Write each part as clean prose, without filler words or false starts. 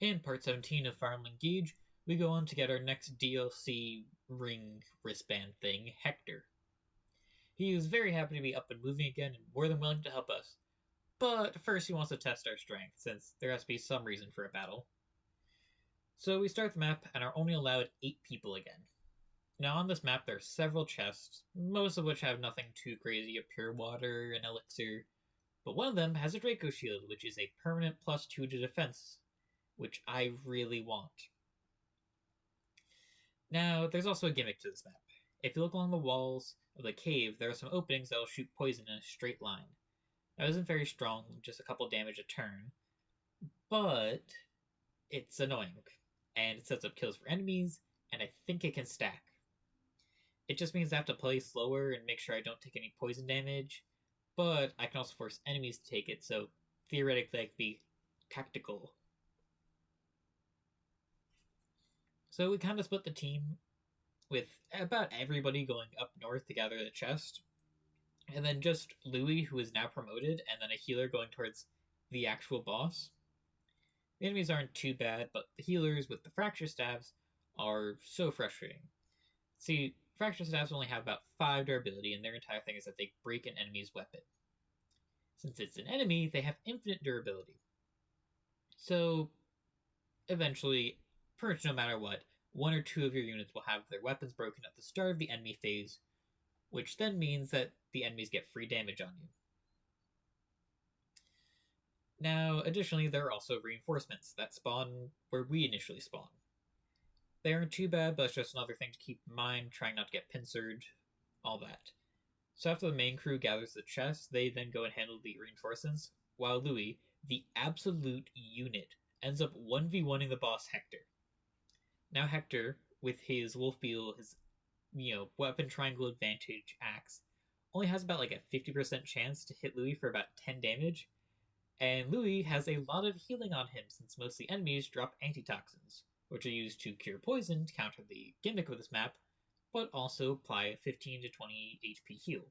In part 17 of Fire Emblem Engage, we go on to get our next DLC ring wristband thing, Hector. He is very happy to be up and moving again and more than willing to help us. But first he wants to test our strength, since there has to be some reason for a battle. So we start the map and are only allowed 8 people again. Now on this map there are several chests, most of which have nothing too crazy, a pure water, an elixir, but one of them has a Draco shield, which is a permanent +2 to defense, which I really want. Now, there's also a gimmick to this map. If you look along the walls of the cave, there are some openings that will shoot poison in a straight line. That isn't very strong, just a couple damage a turn, but it's annoying, and it sets up kills for enemies, and I think it can stack. It just means I have to play slower and make sure I don't take any poison damage, but I can also force enemies to take it, so theoretically I could be tactical. So we kind of split the team with about everybody going up north to gather the chest, and then just Louis, who is now promoted, and then a healer going towards the actual boss. The enemies aren't too bad, but the healers with the fracture staves are so frustrating. See, fracture staves only have about 5 durability, and their entire thing is that they break an enemy's weapon. Since it's an enemy, they have infinite durability. So, eventually, pretty much no matter what, 1 or 2 of your units will have their weapons broken at the start of the enemy phase, which then means that the enemies get free damage on you. Now, additionally, there are also reinforcements that spawn where we initially spawn. They aren't too bad, but it's just another thing to keep in mind, trying not to get pincered, all that. So after the main crew gathers the chest, they then go and handle the reinforcements, while Louis, the absolute unit, ends up 1v1ing the boss Hector. Now Hector, with his Wolf Beetle, his weapon triangle advantage axe, only has about like a 50% chance to hit Louis for about 10 damage, and Louis has a lot of healing on him since most of the enemies drop antitoxins, which are used to cure poison to counter the gimmick of this map, but also apply a 15 to 20 HP heal.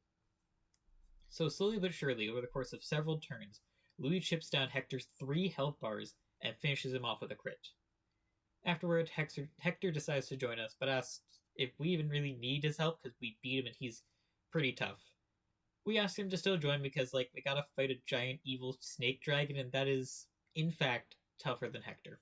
So slowly but surely, over the course of several turns, Louis chips down Hector's 3 health bars and finishes him off with a crit. Afterward, Hector decides to join us, but asks if we even really need his help because we beat him and he's pretty tough. We ask him to still join because, we gotta fight a giant evil snake dragon, and that is, in fact, tougher than Hector.